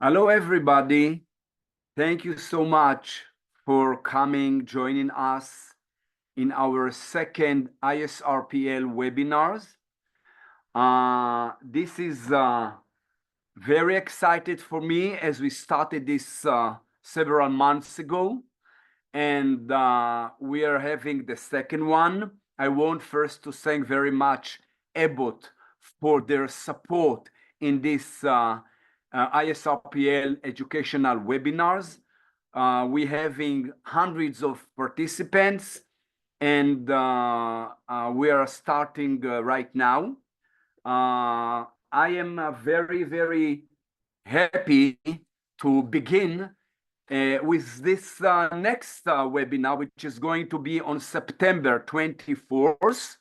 Hello, everybody. Thank you so much for coming, joining us in our second ISRPL webinars. This is very excited for me as we started this several months ago, and we are having the second one. I want first to thank very much Abbott for their support in this ISRPL educational webinars. We're having hundreds of participants, and we are starting right now. I am very, very happy to begin with this next webinar, which is going to be on September 24th.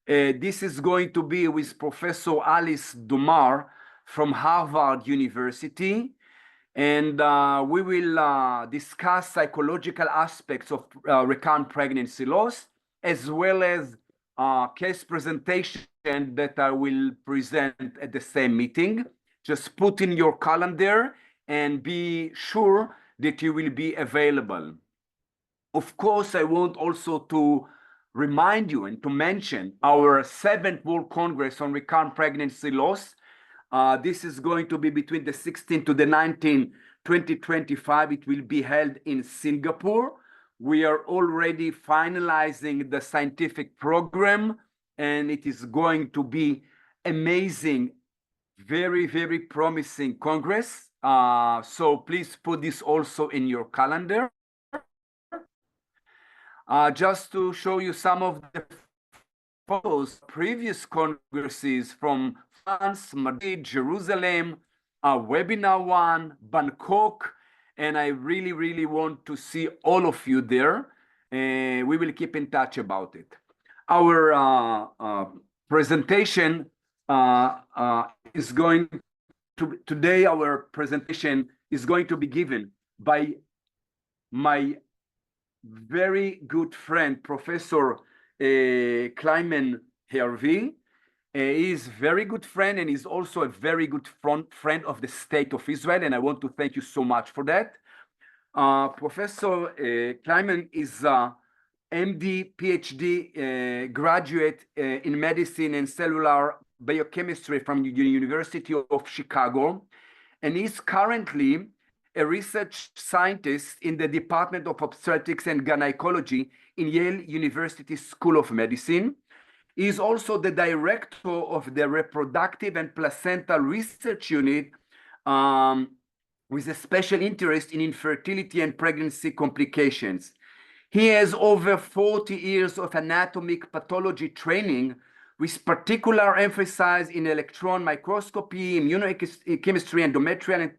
This is going to be with Professor Alice Dumar from Harvard University. And we will discuss psychological aspects of recurrent pregnancy loss, as well as case presentation that I will present at the same meeting. Just put in your calendar and be sure that you will be available. Of course, I want also to remind you and to mention our 7th World Congress on Recurrent Pregnancy Loss. This is going to be between the 16th to the 19th, 2025. It will be held in Singapore. We are already finalizing the scientific program, and it is going to be amazing, very, very promising Congress. So please put this also in your calendar. Just to show you some of the photos, previous congresses from France, Madrid, Jerusalem, webinar one, Bangkok, and I really, really want to see all of you there. We will keep in touch about it. Our presentation is going to, today our presentation is going to be given by my very good friend, Professor Kliman Harvey. He's a very good friend, and he's also a very good friend of the State of Israel, and I want to thank you so much for that. Professor Kliman is a MD, PhD graduate in medicine and cellular biochemistry from the University of Chicago, and he's currently a research scientist in the Department of Obstetrics and Gynecology in Yale University School of Medicine. He is also the director of the Reproductive and Placental Research Unit with a special interest in infertility and pregnancy complications. He has over 40 years of anatomic pathology training, with particular emphasis in electron microscopy, immunochemistry, endometrial and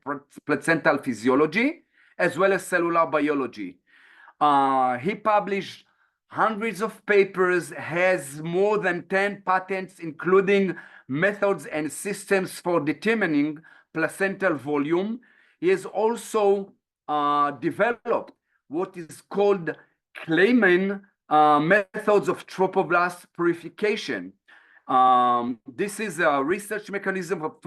placental physiology, as well as cellular biology. He published hundreds of papers, has more than 10 patents, including methods and systems for determining placental volume. He has also developed what is called Kliman methods of trophoblast purification. This is a research mechanism of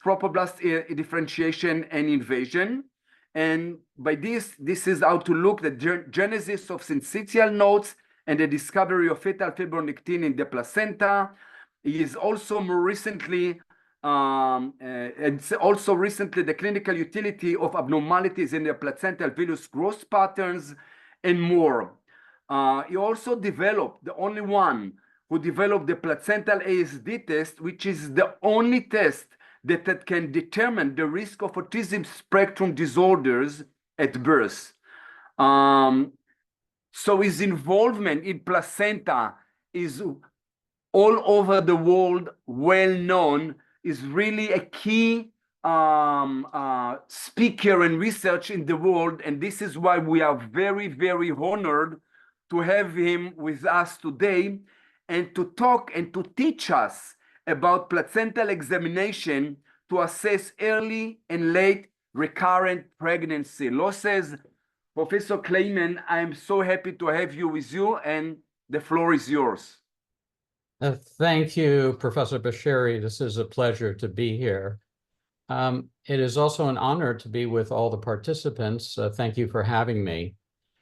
trophoblast differentiation and invasion. And by this is how to look at the genesis of syncytial nodes and the discovery of fetal fibronectin in the placenta. He is also more recently, the clinical utility of abnormalities in the placental villus growth patterns and more. He also developed, the only one who developed the placental ASD test, which is the only test that can determine the risk of autism spectrum disorders at birth. So his involvement in placenta is all over the world, well known, is really a key speaker and research in the world. And this is why we are very, very honored to have him with us today and to talk and to teach us about placental examination to assess early and late recurrent pregnancy losses. Professor Kliman, I am so happy to have you with you, and the floor is yours. Thank you, Professor Bashiri. This is a pleasure to be here. It is also an honor to be with all the participants. Thank you for having me.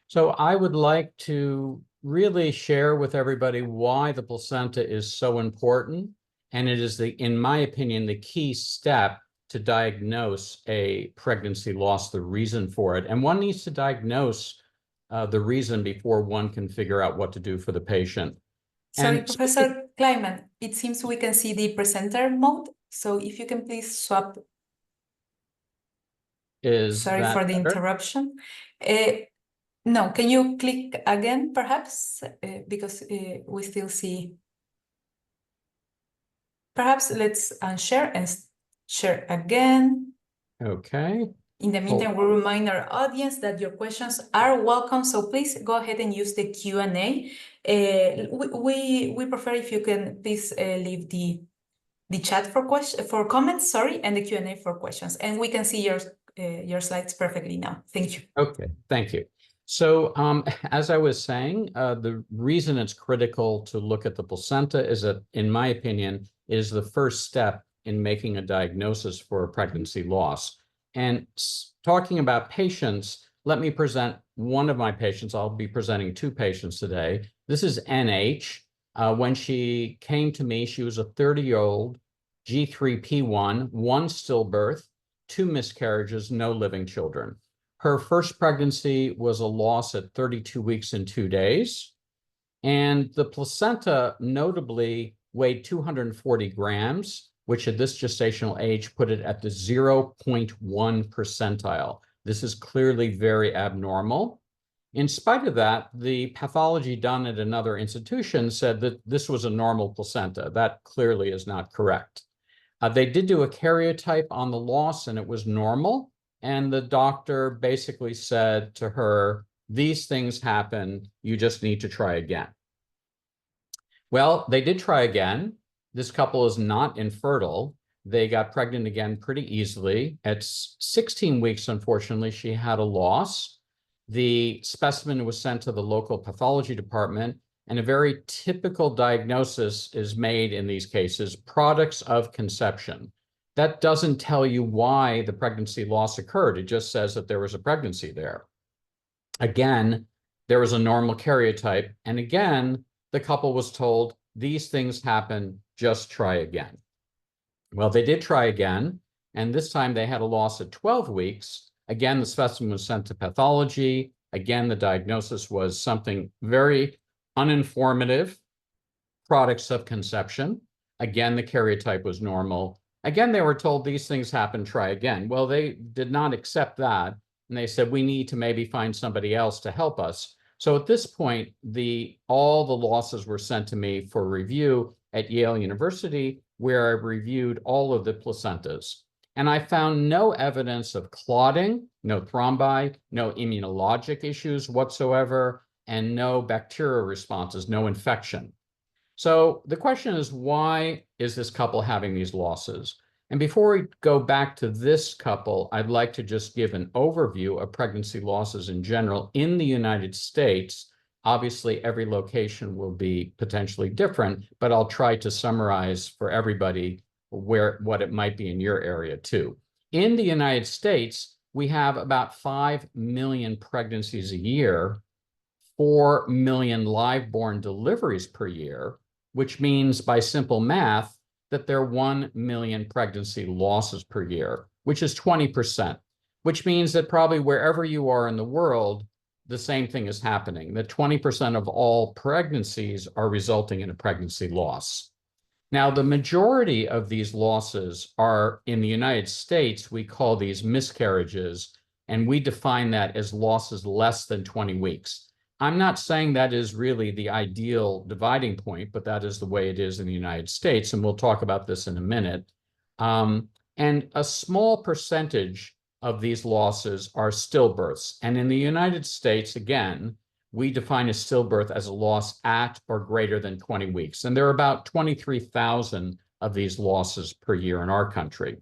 So I would like to really share with everybody why the placenta is so important. And it is, in my opinion, the key step to diagnose a pregnancy loss, the reason for it. And one needs to diagnose the reason before one can figure out what to do for the patient. Sorry, Professor Kliman, it seems we can see the presenter mode. So if you can please swap. Sorry for the interruption. No, can you click again, perhaps? Because we still see. Perhaps let's unshare and share again. Okay. In the meantime, we'll remind our audience that your questions are welcome. So please go ahead and use the Q&A. We prefer if you can please leave the chat for comments, sorry, and the Q&A for questions. And we can see your slides perfectly now. Thank you. Okay, thank you. So as I was saying, the reason it's critical to look at the placenta is that, in my opinion, is the first step in making a diagnosis for a pregnancy loss. And talking about patients, let me present one of my patients. I'll be presenting two patients today. This is NH. When she came to me, she was a 30-year-old G3P1, one stillbirth, 2 miscarriages, no living children. Her first pregnancy was a loss at 32 weeks and 2 days. And the placenta notably weighed 240 grams, which at this gestational age put it at the 0.1 percentile. This is clearly very abnormal. In spite of that, the pathology done at another institution said that this was a normal placenta. That clearly is not correct. They did do a karyotype on the loss, and it was normal. And the doctor basically said to her, these things happen, you just need to try again. Well, they did try again. This couple is not infertile. They got pregnant again pretty easily. At 16 weeks, unfortunately, she had a loss. The specimen was sent to the local pathology department, and a very typical diagnosis is made in these cases, products of conception. That doesn't tell you why the pregnancy loss occurred. It just says that there was a pregnancy there. Again, there was a normal karyotype. And again, the couple was told, these things happen, just try again. Well, they did try again. And this time they had a loss at 12 weeks. Again, the specimen was sent to pathology. Again, the diagnosis was something very uninformative, products of conception. Again, the karyotype was normal. Again, they were told these things happen, try again. Well, they did not accept that. And they said, we need to maybe find somebody else to help us. So at this point, all the losses were sent to me for review at Yale University, where I reviewed all of the placentas. And I found no evidence of clotting, no thrombi, no immunologic issues whatsoever, and no bacterial responses, no infection. So the question is, why is this couple having these losses? And before we go back to this couple, I'd like to just give an overview of pregnancy losses in general in the United States. Obviously, every location will be potentially different, but I'll try to summarize for everybody what it might be in your area too. In the United States, we have about 5 million pregnancies a year, 4 million live-born deliveries per year, which means by simple math that there are 1 million pregnancy losses per year, which is 20%, which means that probably wherever you are in the world, the same thing is happening, that 20% of all pregnancies are resulting in a pregnancy loss. Now, the majority of these losses are in the United States. We call these miscarriages, and we define that as losses less than 20 weeks. I'm not saying that is really the ideal dividing point, but that is the way it is in the United States, and we'll talk about this in a minute. And a small percentage of these losses are stillbirths. And in the United States, again, we define a stillbirth as a loss at or greater than 20 weeks. And there are about 23,000 of these losses per year in our country.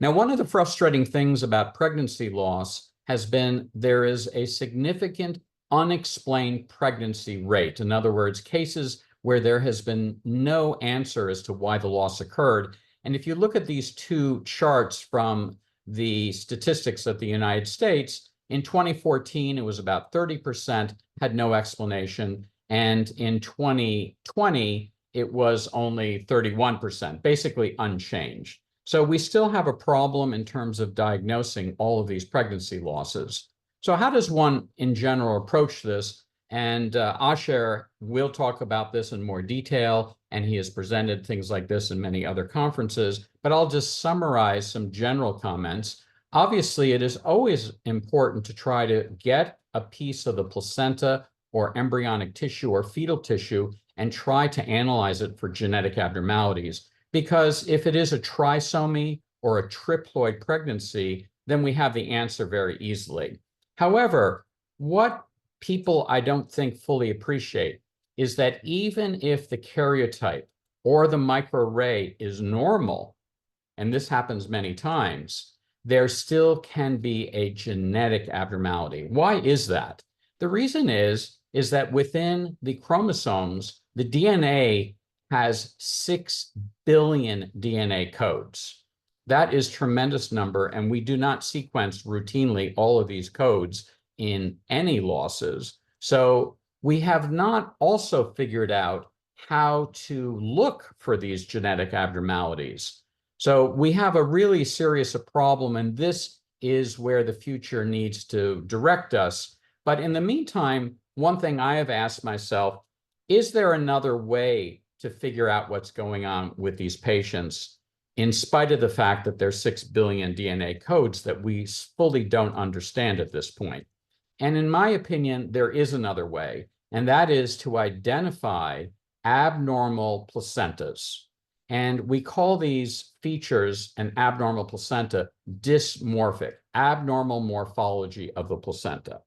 Now, one of the frustrating things about pregnancy loss has been there is a significant unexplained pregnancy rate. In other words, cases where there has been no answer as to why the loss occurred. And if you look at these two charts from the statistics of the United States, in 2014, it was about 30% had no explanation. And in 2020, it was only 31%, basically unchanged. So we still have a problem in terms of diagnosing all of these pregnancy losses. So how does one in general approach this? And Asher will talk about this in more detail, and he has presented things like this in many other conferences, but I'll just summarize some general comments. Obviously, it is always important to try to get a piece of the placenta or embryonic tissue or fetal tissue and try to analyze it for genetic abnormalities. Because if it is a trisomy or a triploid pregnancy, then we have the answer very easily. However, what people I don't think fully appreciate is that even if the karyotype or the microarray is normal, and this happens many times, there still can be a genetic abnormality. Why is that? The reason is that within the chromosomes, the DNA has 6 billion DNA codes. That is a tremendous number, and we do not sequence routinely all of these codes in any losses. So we have not also figured out how to look for these genetic abnormalities. So we have a really serious problem, and this is where the future needs to direct us. But in the meantime, one thing I have asked myself, is there another way to figure out what's going on with these patients, in spite of the fact that there's 6 billion DNA codes that we fully don't understand at this point? And in my opinion, there is another way, and that is to identify abnormal placentas. And we call these features an abnormal placenta dysmorphic, abnormal morphology of the placenta.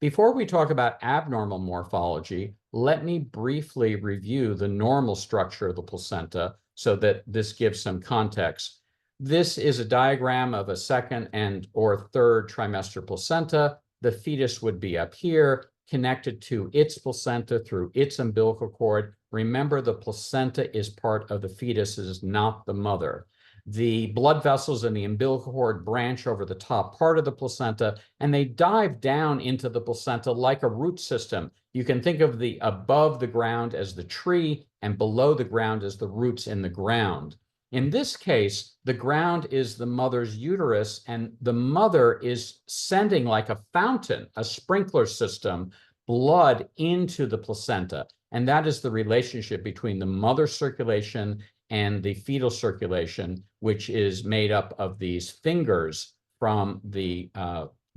Before we talk about abnormal morphology, let me briefly review the normal structure of the placenta so that this gives some context. This is a diagram of a second and or third trimester placenta. The fetus would be up here, connected to its placenta through its umbilical cord. Remember, the placenta is part of the fetus, it is not the mother. The blood vessels in the umbilical cord branch over the top part of the placenta, and they dive down into the placenta like a root system. You can think of the above the ground as the tree and below the ground as the roots in the ground. In this case, the ground is the mother's uterus, and the mother is sending like a fountain, a sprinkler system, blood into the placenta. And that is the relationship between the mother's circulation and the fetal circulation, which is made up of these fingers from the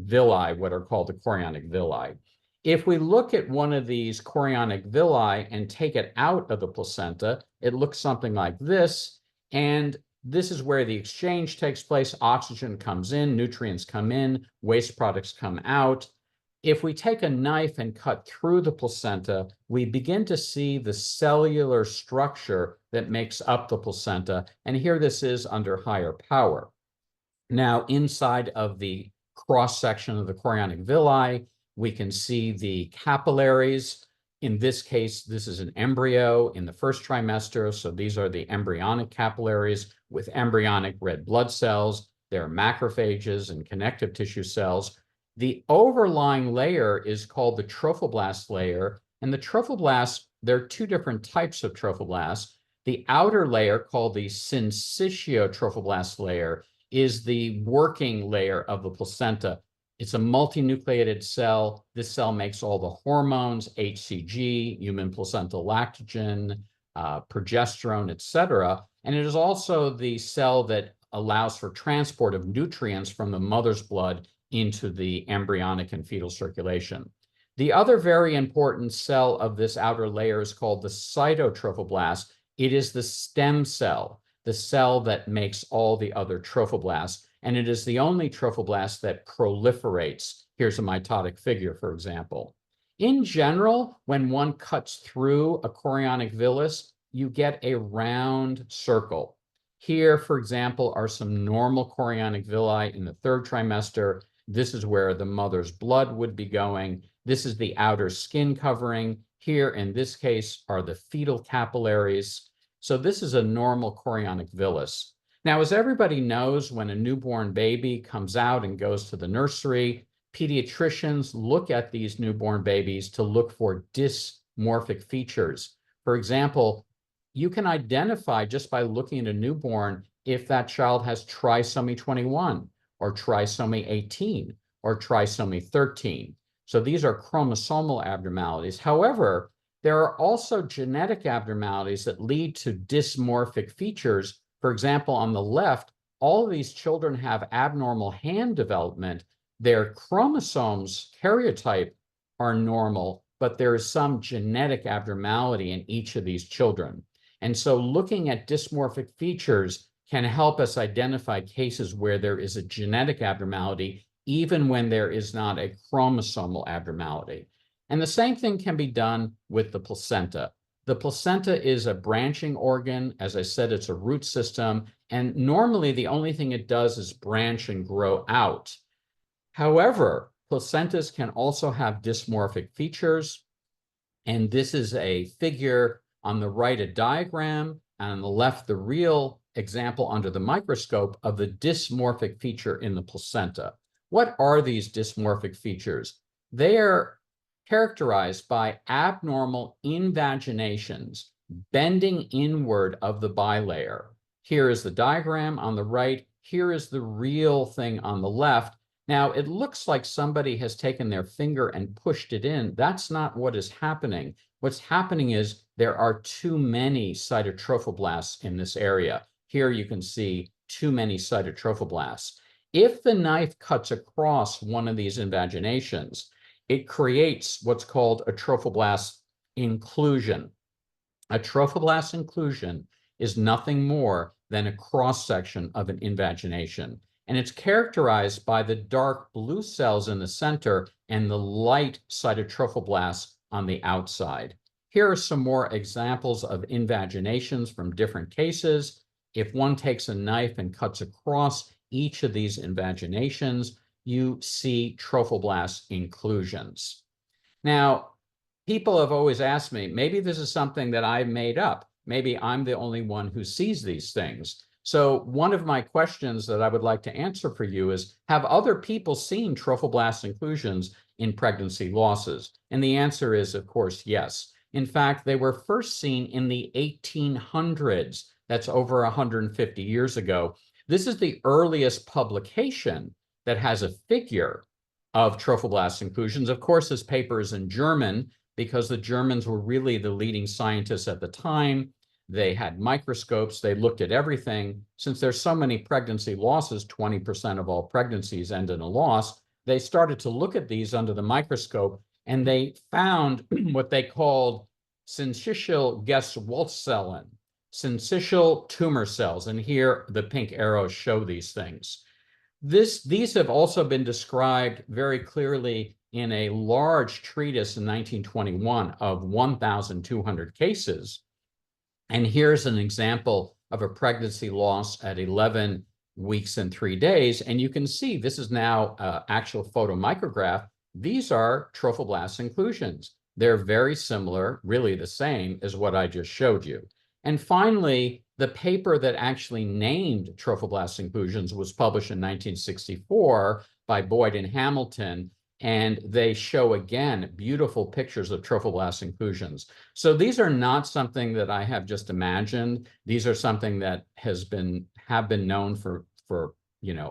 villi, what are called the chorionic villi. If we look at one of these chorionic villi and take it out of the placenta, it looks something like this. And this is where the exchange takes place. Oxygen comes in, nutrients come in, waste products come out. If we take a knife and cut through the placenta, we begin to see the cellular structure that makes up the placenta. And here this is under higher power. Now, inside of the cross-section of the chorionic villi, we can see the capillaries. In this case, this is an embryo in the first trimester. So these are the embryonic capillaries with embryonic red blood cells. They're macrophages and connective tissue cells. The overlying layer is called the trophoblast layer. And the trophoblast, there are two different types of trophoblasts. The outer layer, called the syncytial trophoblast layer, is the working layer of the placenta. It's a multinucleated cell. This cell makes all the hormones, HCG, human placental lactogen, progesterone, etc. And it is also the cell that allows for transport of nutrients from the mother's blood into the embryonic and fetal circulation. The other very important cell of this outer layer is called the cytotrophoblast. It is the stem cell, the cell that makes all the other trophoblasts. And it is the only trophoblast that proliferates. Here's a mitotic figure, for example. In general, when one cuts through a chorionic villus, you get a round circle. Here, for example, are some normal chorionic villi in the third trimester. This is where the mother's blood would be going. This is the outer skin covering. Here, in this case, are the fetal capillaries. So this is a normal chorionic villus. Now, as everybody knows, when a newborn baby comes out and goes to the nursery, pediatricians look at these newborn babies to look for dysmorphic features. For example, you can identify just by looking at a newborn if that child has trisomy 21 or trisomy 18 or trisomy 13. So these are chromosomal abnormalities. However, there are also genetic abnormalities that lead to dysmorphic features. For example, on the left, all of these children have abnormal hand development. Their chromosomes, karyotype, are normal, but there is some genetic abnormality in each of these children. And so looking at dysmorphic features can help us identify cases where there is a genetic abnormality, even when there is not a chromosomal abnormality. And the same thing can be done with the placenta. The placenta is a branching organ. As I said, it's a root system. And normally the only thing it does is branch and grow out. However, placentas can also have dysmorphic features. And this is a figure on the right, a diagram, and on the left, the real example under the microscope of the dysmorphic feature in the placenta. What are these dysmorphic features? They are characterized by abnormal invaginations, bending inward of the bilayer. Here is the diagram on the right. Here is the real thing on the left. Now, it looks like somebody has taken their finger and pushed it in. That's not what is happening. What's happening is there are too many cytotrophoblasts in this area. Here you can see too many cytotrophoblasts. If the knife cuts across one of these invaginations, it creates what's called a trophoblast inclusion. A trophoblast inclusion is nothing more than a cross-section of an invagination. And it's characterized by the dark blue cells in the center and the light cytotrophoblasts on the outside. Here are some more examples of invaginations from different cases. If one takes a knife and cuts across each of these invaginations, you see trophoblast inclusions. Now, people have always asked me, maybe this is something that I made up. Maybe I'm the only one who sees these things. So one of my questions that I would like to answer for you is, have other people seen trophoblast inclusions in pregnancy losses? And the answer is, of course, yes. In fact, they were first seen in the 1800s. That's over 150 years ago. This is the earliest publication that has a figure of trophoblast inclusions. Of course, this paper is in German because the Germans were really the leading scientists at the time. They had microscopes. They looked at everything. Since there's so many pregnancy losses, 20% of all pregnancies end in a loss, they started to look at these under the microscope, and they found what they called syncytial Gewaltzellen, syncytial tumor cells. And here the pink arrows show these things. These have also been described very clearly in a large treatise in 1921 of 1,200 cases. And here's an example of a pregnancy loss at 11 weeks and 3 days. And you can see this is now actual photomicrograph. These are trophoblast inclusions. They're very similar, really the same as what I just showed you. And finally, the paper that actually named trophoblast inclusions was published in 1964 by Boyd and Hamilton, and they show, again, beautiful pictures of trophoblast inclusions. So these are not something that I have just imagined. These are something that have been known for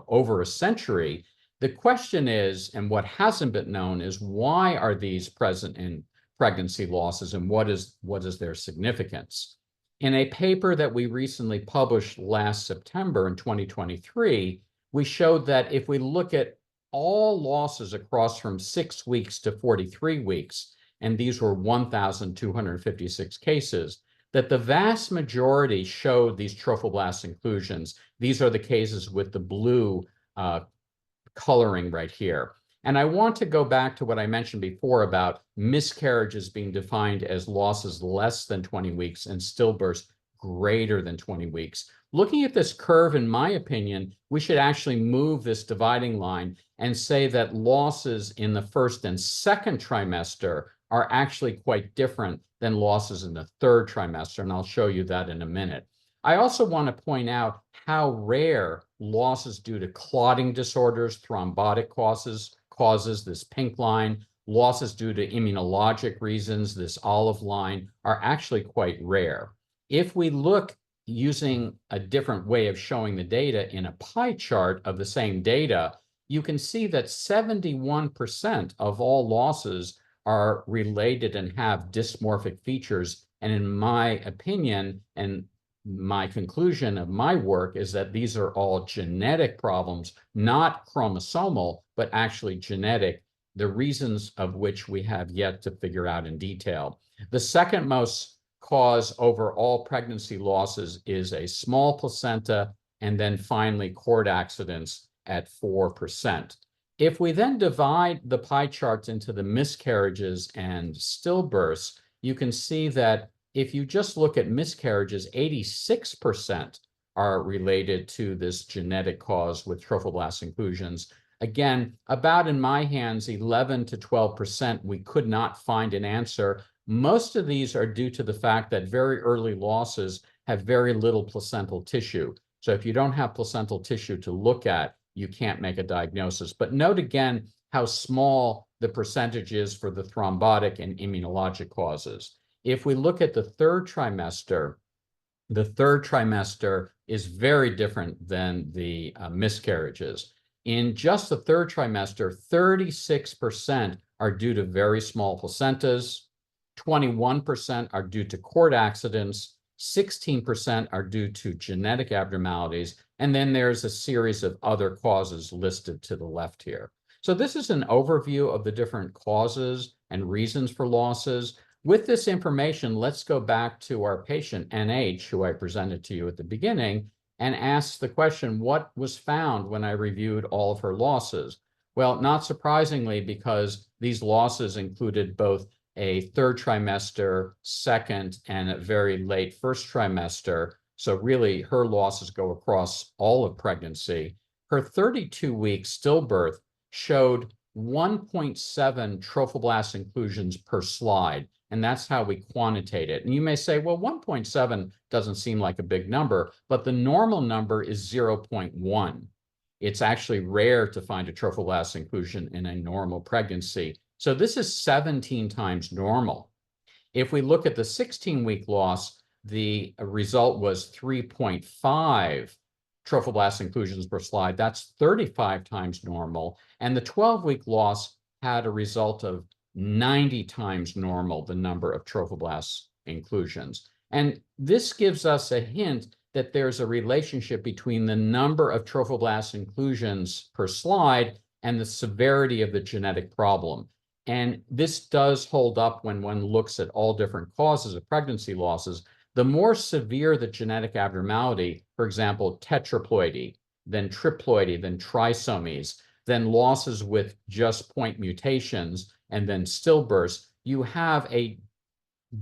over a century. The question is, and what hasn't been known is, why are these present in pregnancy losses, and what is their significance? In a paper that we recently published last September in 2023, we showed that if we look at all losses across from 6 weeks to 43 weeks, and these were 1,256 cases, that the vast majority showed these trophoblast inclusions. These are the cases with the blue coloring right here. And I want to go back to what I mentioned before about miscarriages being defined as losses less than 20 weeks and stillbirths greater than 20 weeks. Looking at this curve, in my opinion, we should actually move this dividing line and say that losses in the first and second trimester are actually quite different than losses in the third trimester, and I'll show you that in a minute. I also want to point out how rare losses due to clotting disorders, thrombotic causes, this pink line, losses due to immunologic reasons, this olive line, are actually quite rare. If we look using a different way of showing the data in a pie chart of the same data, you can see that 71% of all losses are related and have dysmorphic features. And in my opinion, and my conclusion of my work, is that these are all genetic problems, not chromosomal, but actually genetic, the reasons of which we have yet to figure out in detail. The second most cause over all pregnancy losses is a small placenta, and then finally cord accidents at 4%. If we then divide the pie charts into the miscarriages and stillbirths, you can see that if you just look at miscarriages, 86% are related to this genetic cause with trophoblast inclusions. Again, about in my hands, 11 to 12%, we could not find an answer. Most of these are due to the fact that very early losses have very little placental tissue. So if you don't have placental tissue to look at, you can't make a diagnosis. But note again how small the percentage is for the thrombotic and immunologic causes. If we look at the third trimester is very different than the miscarriages. In just the third trimester, 36% are due to very small placentas, 21% are due to cord accidents, 16% are due to genetic abnormalities, and then there's a series of other causes listed to the left here. So this is an overview of the different causes and reasons for losses. With this information, let's go back to our patient, NH, who I presented to you at the beginning, and ask the question, what was found when I reviewed all of her losses? Well, not surprisingly, because these losses included both a third trimester, second, and a very late first trimester. So really, her losses go across all of pregnancy. Her 32-week stillbirth showed 1.7 trophoblast inclusions per slide, and that's how we quantitate it. And you may say, well, 1.7 doesn't seem like a big number, but the normal number is 0.1. It's actually rare to find a trophoblast inclusion in a normal pregnancy. So this is 17 times normal. If we look at the 16-week loss, the result was 3.5 trophoblast inclusions per slide. That's 35 times normal. And the 12-week loss had a result of 90 times normal, the number of trophoblast inclusions. And this gives us a hint that there's a relationship between the number of trophoblast inclusions per slide and the severity of the genetic problem. And this does hold up when one looks at all different causes of pregnancy losses. The more severe the genetic abnormality, for example, tetraploidy, then triploidy, then trisomies, then losses with just point mutations, and then stillbirths, you have a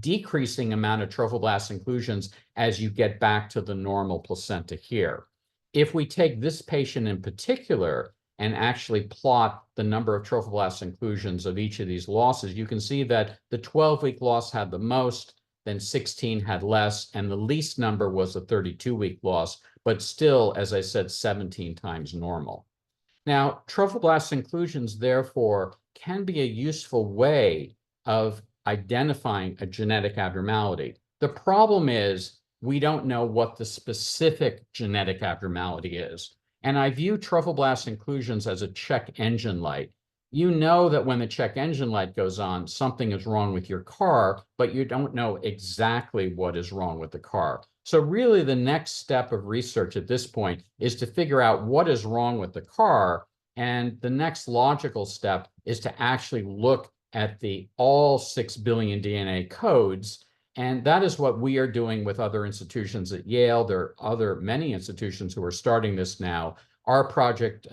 decreasing amount of trophoblast inclusions as you get back to the normal placenta here. If we take this patient in particular and actually plot the number of trophoblast inclusions of each of these losses, you can see that the 12-week loss had the most, then 16 had less, and the least number was the 32-week loss, but still, as I said, 17 times normal. Now, trophoblast inclusions, therefore, can be a useful way of identifying a genetic abnormality. The problem is we don't know what the specific genetic abnormality is. And I view trophoblast inclusions as a check engine light. You know that when the check engine light goes on, something is wrong with your car, but you don't know exactly what is wrong with the car. So really the next step of research at this point is to figure out what is wrong with the car. And the next logical step is to actually look at all 6 billion DNA codes. And that is what we are doing with other institutions at Yale. There are many institutions who are starting this now. Our project,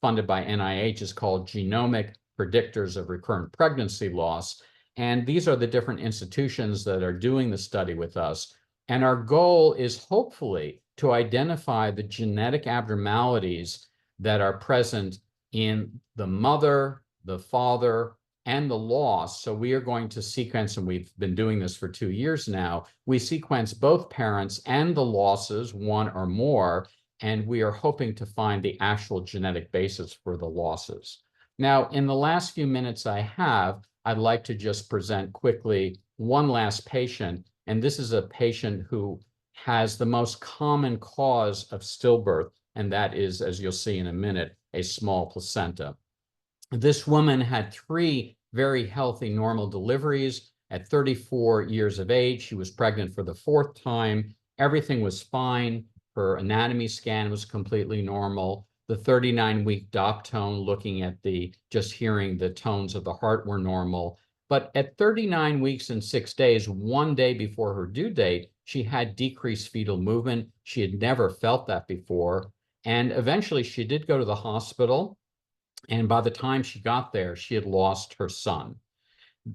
funded by NIH, is called Genomic Predictors of Recurrent Pregnancy Loss. And these are the different institutions that are doing the study with us. And our goal is hopefully to identify the genetic abnormalities that are present in the mother, the father, and the loss. So we are going to sequence, and we've been doing this for 2 years now, we sequence both parents and the losses, one or more, and we are hoping to find the actual genetic basis for the losses. Now, in the last few minutes I have, I'd like to just present quickly one last patient, and this is a patient who has the most common cause of stillbirth, and that is, as you'll see in a minute, a small placenta. This woman had 3 very healthy, normal deliveries. At 34 years of age, she was pregnant for the 4th time. Everything was fine. Her anatomy scan was completely normal. The 39-week Dopp tone, looking at just hearing the tones of the heart, were normal. But at 39 weeks and 6 days, 1 day before her due date, she had decreased fetal movement. She had never felt that before. And eventually she did go to the hospital. And by the time she got there, she had lost her son.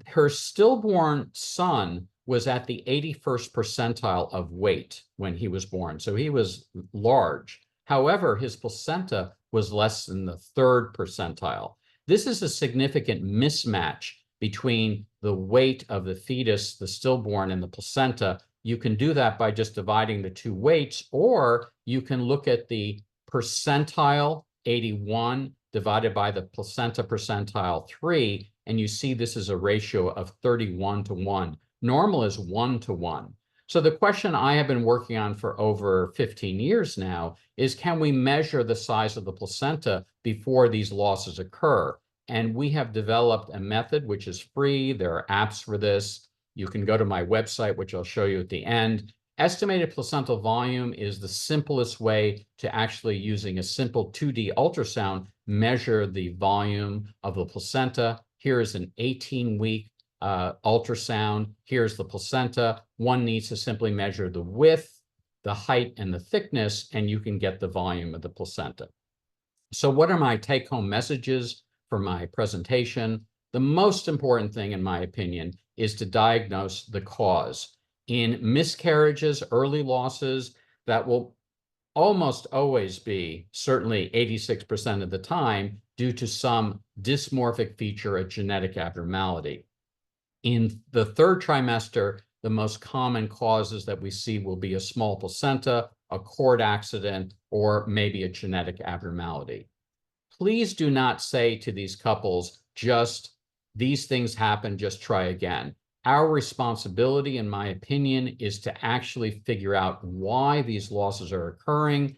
Her stillborn son was at the 81st percentile of weight when he was born. So he was large. However, his placenta was less than the 3rd percentile. This is a significant mismatch between the weight of the fetus, the stillborn, and the placenta. You can do that by just dividing the 2 weights, or you can look at the percentile 81 divided by the placenta percentile 3, and you see this is a ratio of 31 to 1. Normal is 1 to 1. So the question I have been working on for over 15 years now is, can we measure the size of the placenta before these losses occur? And we have developed a method which is free. There are apps for this. You can go to my website, which I'll show you at the end. Estimated placental volume is the simplest way to actually, using a simple 2D ultrasound, measure the volume of the placenta. Here is an 18-week ultrasound. Here's the placenta. One needs to simply measure the width, the height, and the thickness, and you can get the volume of the placenta. So what are my take-home messages for my presentation? The most important thing, in my opinion, is to diagnose the cause. In miscarriages, early losses, that will almost always be, certainly 86% of the time, due to some dysmorphic feature, a genetic abnormality. In the 3rd trimester, the most common causes that we see will be a small placenta, a cord accident, or maybe a genetic abnormality. Please do not say to these couples, just these things happen, just try again. Our responsibility, in my opinion, is to actually figure out why these losses are occurring.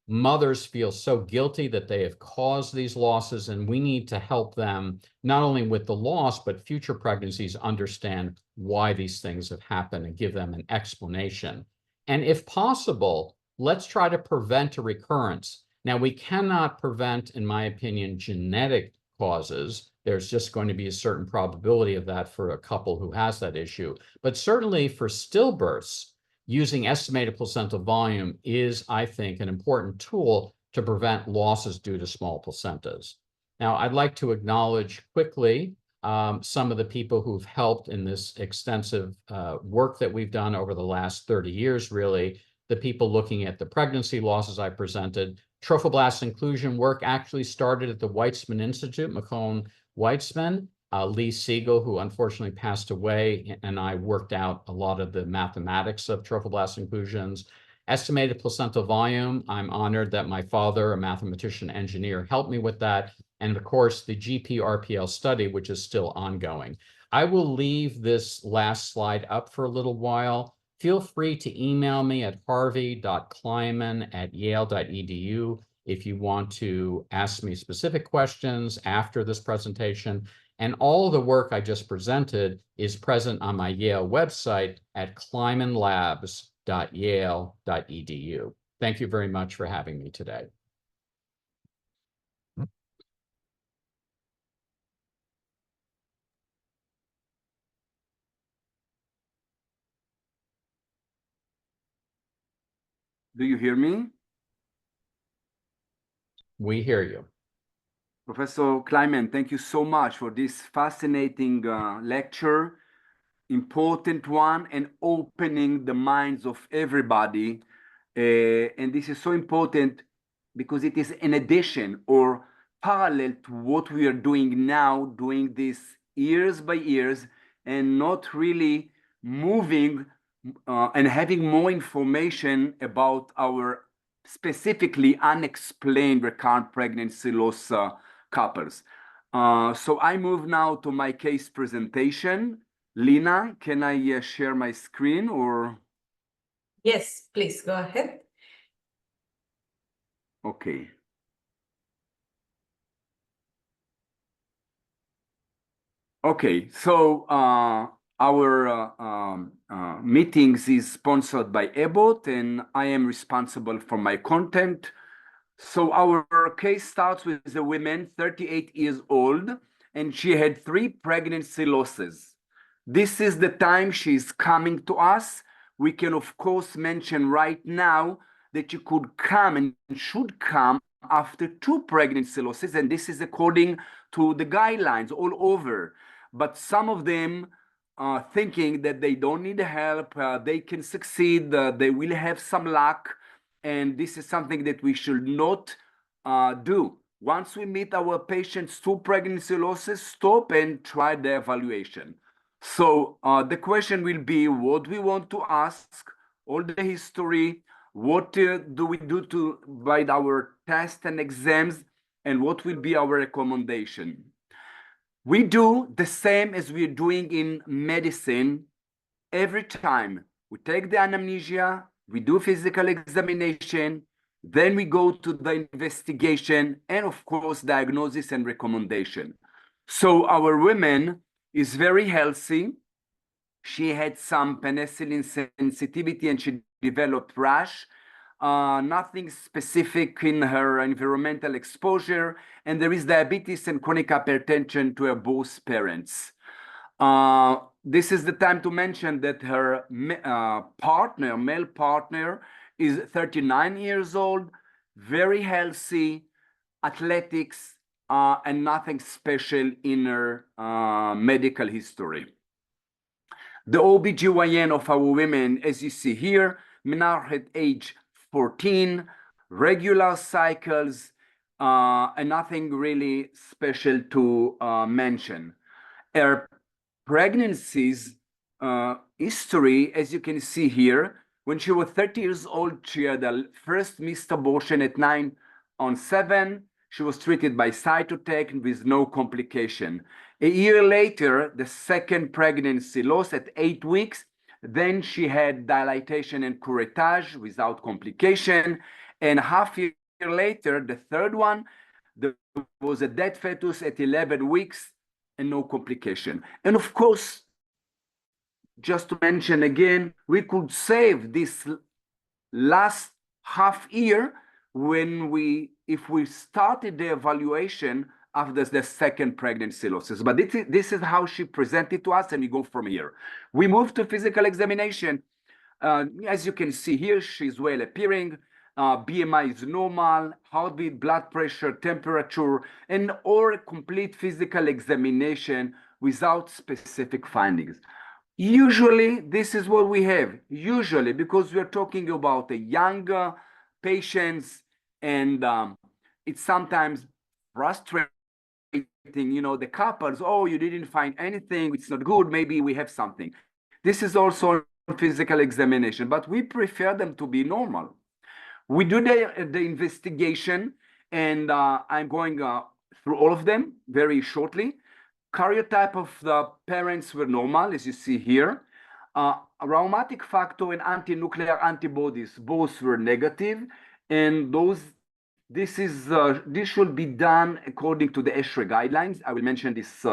Mothers feel so guilty that they have caused these losses, and we need to help them not only with the loss, but future pregnancies understand why these things have happened and give them an explanation. And if possible, let's try to prevent a recurrence. Now, we cannot prevent, in my opinion, genetic causes. There's just going to be a certain probability of that for a couple who has that issue. But certainly for stillbirths, using estimated placental volume is, I think, an important tool to prevent losses due to small placentas. Now, I'd like to acknowledge quickly some of the people who've helped in this extensive work that we've done over the last 30 years, really. The people looking at the pregnancy losses I presented. Trophoblast inclusion work actually started at the Weitzman Institute, McCone Weitzman. Lee Siegel, who unfortunately passed away, and I worked out a lot of the mathematics of trophoblast inclusions. Estimated placental volume, I'm honored that my father, a mathematician engineer, helped me with that. And of course, the GP-RPL study, which is still ongoing. I will leave this last slide up for a little while. Feel free to email me at harvey.kliman@yale.edu if you want to ask me specific questions after this presentation. And all the work I just presented is present on my Yale website at klimanlabs.yale.edu. Thank you very much for having me today. Do you hear me? We hear you. Professor Kliman, thank you so much for this fascinating lecture, important one, and opening the minds of everybody. And this is so important because it is an addition or parallel to what we are doing now, doing this years by years and not really moving and having more information about our specifically unexplained recurrent pregnancy loss couples. So I move now to my case presentation. Lina, can I share my screen or? Yes, please go ahead. Okay. Okay, so our meetings is sponsored by Abbott, and I am responsible for my content. So our case starts with a woman, 38 years old, and she had 3 pregnancy losses. This is the time she's coming to us. We can, of course, mention right now that you could come and should come after 2 pregnancy losses, and this is according to the guidelines all over. But some of them are thinking that they don't need help, they can succeed, they will have some luck, and this is something that we should not do. Once we meet our patients 2 pregnancy losses, stop and try the evaluation. So the question will be what we want to ask, all the history, what do we do to by our tests and exams, and what will be our recommendation. We do the same as we're doing in medicine every time. We take the anamnesia, we do physical examination, then we go to the investigation, and of course, diagnosis and recommendation. So our woman is very healthy. She had some penicillin sensitivity and she developed rash. Nothing specific in her environmental exposure, and there is diabetes and chronic hypertension to her both parents. This is the time to mention that her male partner, is 39 years old, very healthy, athletics, and nothing special in her medical history. The OBGYN of our women, as you see here, menarche at age 14, regular cycles, and nothing really special to mention. Her pregnancies history, as you can see here, when she was 30 years old, she had a first missed abortion at 9/7. She was treated by Cytotec with no complication. A year later, the second pregnancy loss at 8 weeks. Then she had dilatation and curettage without complication. And half a year later, the third one, there was a dead fetus at 11 weeks and no complication. And of course, just to mention again, we could save this last half year if we started the evaluation after the second pregnancy losses. But this is how she presented to us, and we go from here. We move to physical examination. As you can see here, she's well appearing. BMI is normal, heartbeat, blood pressure, temperature, and or complete physical examination without specific findings. Usually, this is what we have. Usually, because we're talking about a younger patients, and it's sometimes frustrating, the couples, oh, you didn't find anything, it's not good, maybe we have something. This is also physical examination, but we prefer them to be normal. We do the investigation, and I'm going through all of them very shortly. Karyotype of the parents were normal, as you see here. Rheumatic factor and anti-nuclear antibodies, both were negative, and this should be done according to the ESHRE guidelines. I will mention this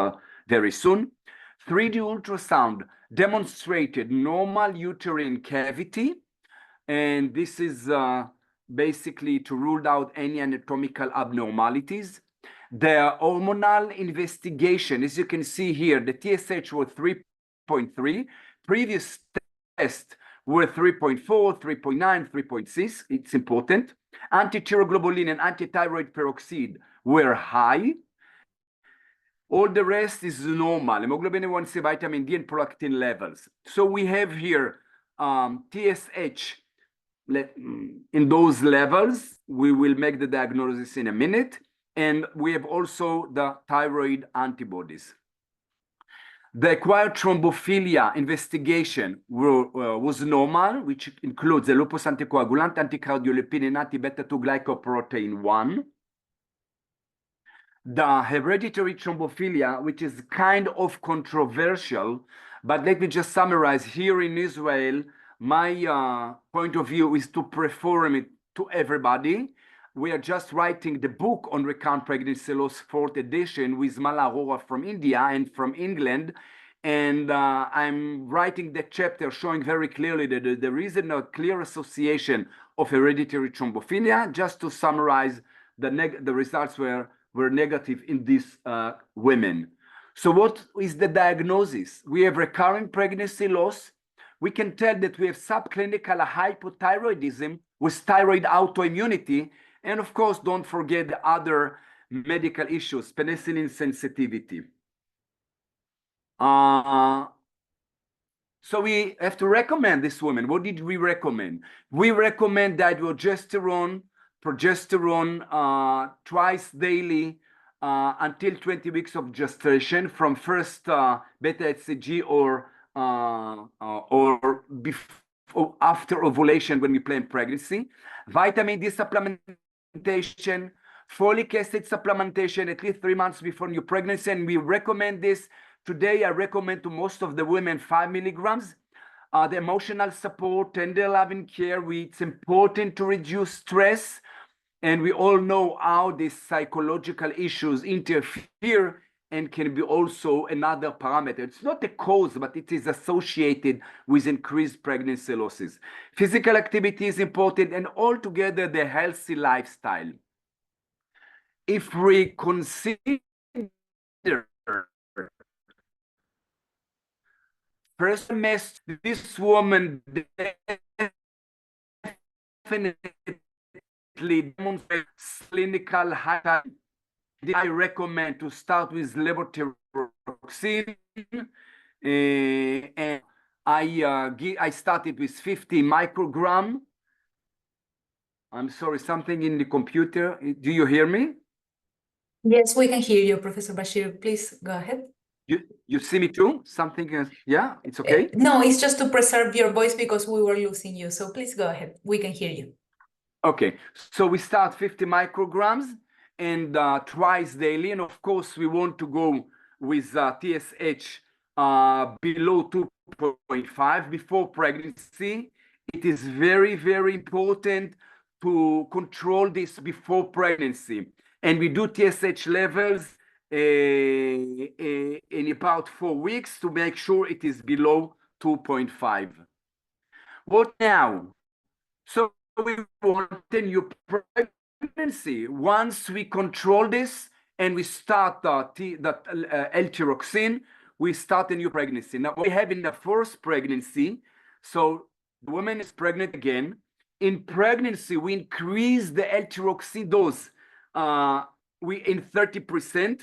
very soon. 3D ultrasound demonstrated normal uterine cavity, and this is basically to rule out any anatomical abnormalities. The hormonal investigation, as you can see here, the TSH was 3.3. Previous tests were 3.4, 3.9, 3.6. It's important. Anti-thyroglobulin and anti-thyroid peroxide were high. All the rest is normal. Hemoglobin A1c, vitamin D, and prolactin levels. So we have here TSH in those levels. We will make the diagnosis in a minute. And we have also the thyroid antibodies. The acquired thrombophilia investigation was normal, which includes the lupus anticoagulant, anticardiolipin, and anti-beta-2 glycoprotein 1. The hereditary thrombophilia, which is kind of controversial, but let me just summarize. Here in Israel, my point of view is to perform it to everybody. We are just writing the book on recurrent pregnancy loss, 4th edition, with Mala Arora from India and from England. And I'm writing the chapter showing very clearly that there is a clear association of hereditary thrombophilia. Just to summarize, the results were negative in these women. So what is the diagnosis? We have recurrent pregnancy loss. We can tell that we have subclinical hypothyroidism with thyroid autoimmunity. And of course, don't forget the other medical issues, penicillin sensitivity. So we have to recommend this woman. What did we recommend? We recommend dihydrogesterone, progesterone twice daily until 20 weeks of gestation from first beta-HCG or before, after ovulation when we plan pregnancy. Vitamin D supplementation, folic acid supplementation at least 3 months before new pregnancy, and we recommend this. Today, I recommend to most of the women 5 milligrams. The emotional support, tender loving care, it's important to reduce stress. And we all know how these psychological issues interfere and can be also another parameter. It's not a cause, but it is associated with increased pregnancy losses. Physical activity is important, and altogether the healthy lifestyle. If we consider first semester, this woman definitely demonstrates clinical high. I recommend to start with levothyroxine, and I started with 50 microgram. I'm sorry, something in the computer. Do you hear me? Yes, we can hear you, Professor Bashir. Please go ahead. You see me too? Something else? Yeah, it's okay? No, it's just to preserve your voice because we were losing you. So please go ahead. We can hear you. Okay, so we start 50 micrograms and twice daily. And of course, we want to go with TSH below 2.5 before pregnancy. It is very, very important to control this before pregnancy. And we do TSH levels in about 4 weeks to make sure it is below 2.5. What now? So we want a new pregnancy. Once we control this and we start L-tyroxine, we start a new pregnancy. Now we have in the first pregnancy, so the woman is pregnant again. In pregnancy, we increase the L-tyroxine dose in 30%.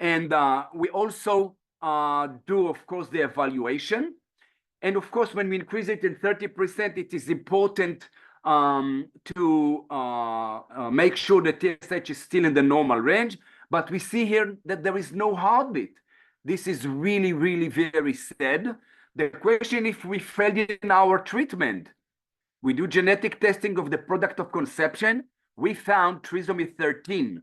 And we also do, of course, the evaluation. And of course, when we increase it in 30%, it is important to make sure that TSH is still in the normal range. But we see here that there is no heartbeat. This is really, really very sad. The question, if we failed in our treatment, we do genetic testing of the product of conception. We found trisomy 13.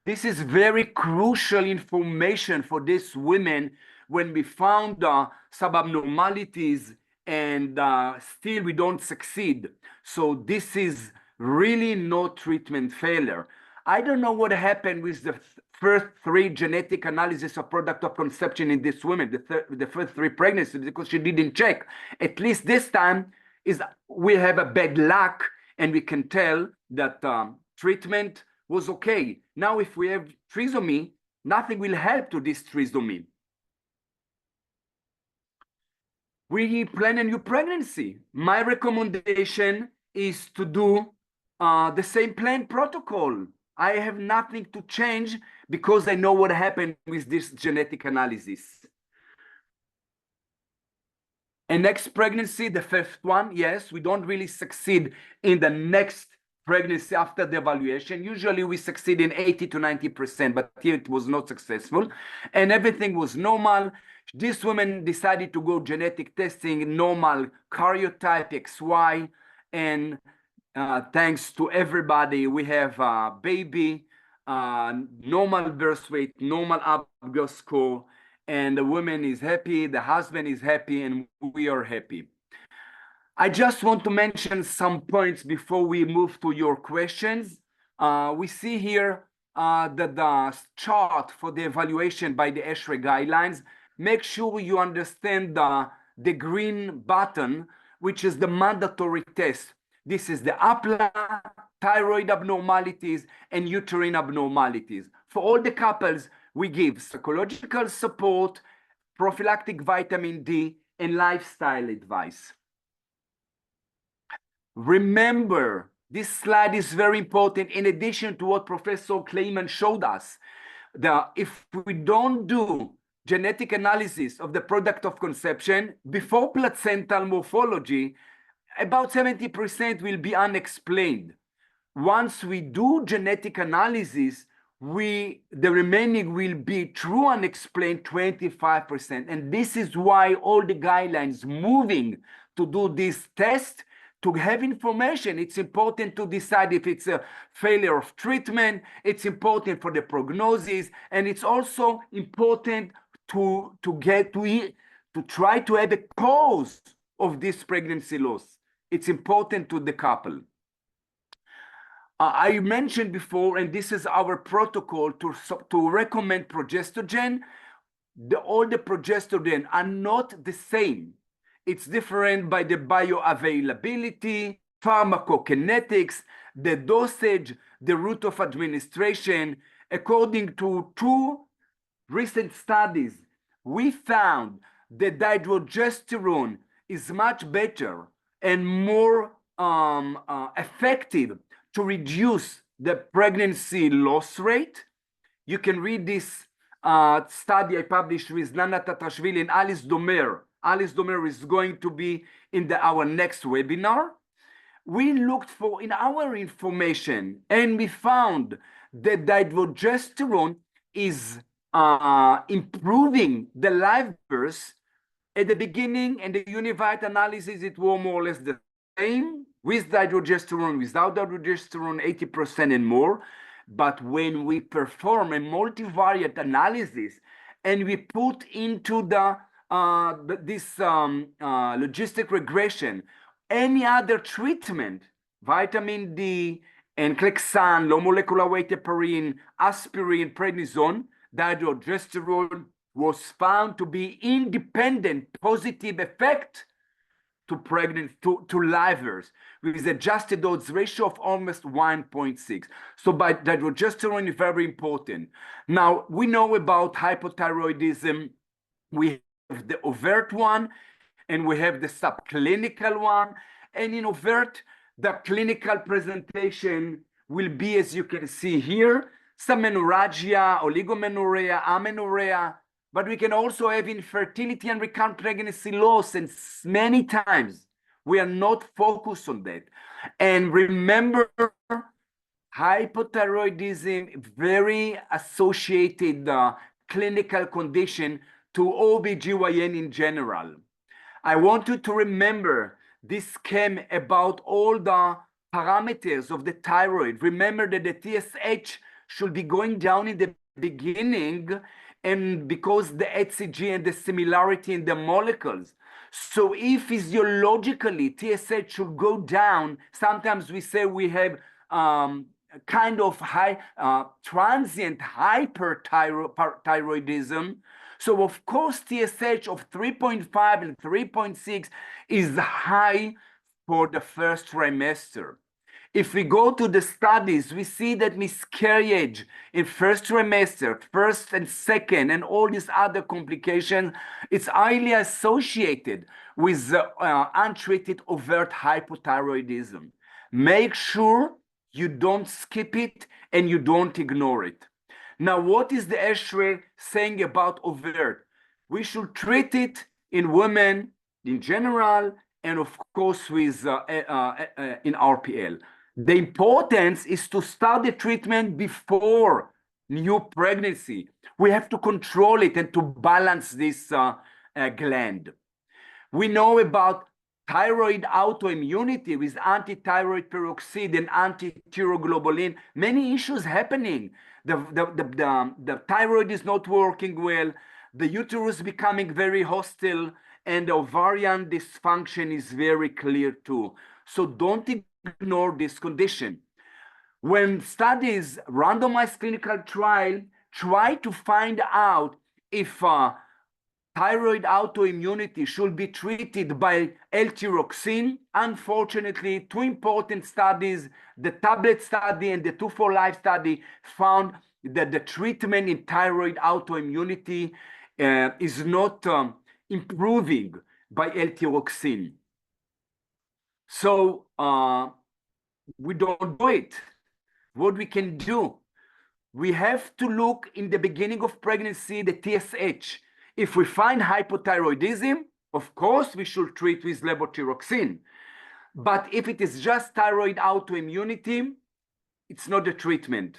This is very crucial information for these women when we found some abnormalities and still we don't succeed. So this is really no treatment failure. I don't know what happened with the first 3 genetic analysis of product of conception in this woman, the first 3 pregnancies, because she didn't check. At least this time we have a bad luck and we can tell that treatment was okay. Now, if we have trisomy, nothing will help to this trisomy. We plan a new pregnancy. My recommendation is to do the same plan protocol. I have nothing to change because I know what happened with this genetic analysis. And next pregnancy, the 5th one, yes, we don't really succeed in the next pregnancy after the evaluation. Usually we succeed in 80 to 90%, but here it was not successful. And everything was normal. This woman decided to go genetic testing, normal karyotype XY. And thanks to everybody, we have a baby, normal birth weight, normal Apgar score. And the woman is happy, the husband is happy, and we are happy. I just want to mention some points before we move to your questions. We see here the chart for the evaluation by the ESHRE guidelines. Make sure you understand the green button, which is the mandatory test. This is the APLA, thyroid abnormalities, and uterine abnormalities. For all the couples, we give psychological support, prophylactic vitamin D, and lifestyle advice. Remember, this slide is very important in addition to what Professor Kliman showed us. If we don't do genetic analysis of the product of conception before placental morphology, about 70% will be unexplained. Once we do genetic analysis, the remaining will be true unexplained 25%. And this is why all the guidelines moving to do this test. To have information, it's important to decide if it's a failure of treatment. It's important for the prognosis, and it's also important to try to have a cause of this pregnancy loss. It's important to the couple. I mentioned before, and this is our protocol to recommend progestogen. All the progestogen are not the same. It's different by the bioavailability, pharmacokinetics, the dosage, the route of administration. According to 2 recent studies, we found that dihydrogesterone is much better and more effective to reduce the pregnancy loss rate. You can read this study I published with Nana Tatrashvili and Alice Domer. Alice Domer is going to be in our next webinar. We looked for in our information, and we found that dihydrogesterone is improving the live birth. At the beginning, and the Univite analysis, it was more or less the same with dihydrogesterone, without dihydrogesterone, 80% and more. But when we perform a multivariate analysis and we put into this logistic regression any other treatment, vitamin D, Enclexan, low molecular weight heparin, aspirin, prednisone, dihydrogesterone was found to be independent positive effect to live birth with adjusted odds ratio of almost 1.6. So by dihydrogesterone is very important. Now we know about hypothyroidism. We have the overt one, and we have the subclinical one. And in overt, the clinical presentation will be, as you can see here, some menorrhagia, oligomenorrhea, amenorrhea, but we can also have infertility and recurrent pregnancy loss, and many times we are not focused on that. And remember, hypothyroidism, very associated clinical condition to OBGYN in general. I want you to remember this came about all the parameters of the thyroid. Remember that the TSH should be going down in the beginning, and because the HCG and the similarity in the molecules. So if physiologically TSH should go down, sometimes we say we have kind of high transient hyperthyroidism. So of course TSH of 3.5 and 3.6 is high for the first trimester. If we go to the studies, we see that miscarriage in first trimester, first and second, and all these other complications, it's highly associated with untreated overt hypothyroidism. Make sure you don't skip it and you don't ignore it. Now, what is the ESHRE saying about overt? We should treat it in women in general, and of course with in RPL. The importance is to start the treatment before new pregnancy. We have to control it and to balance this gland. We know about thyroid autoimmunity with anti-thyroid peroxide and anti-thyroglobulin. Many issues happening. The thyroid is not working well. The uterus becoming very hostile, and the ovarian dysfunction is very clear too. So don't ignore this condition. When studies, randomized clinical trial, try to find out if thyroid autoimmunity should be treated by L-thyroxine. Unfortunately, two important studies, the tablet study and the 2-for-Life study, found that the treatment in thyroid autoimmunity is not improving by L-thyroxine. So we don't do it. What we can do, we have to look in the beginning of pregnancy, the TSH. If we find hypothyroidism, of course, we should treat with levothyroxine. But if it is just thyroid autoimmunity, it's not a treatment.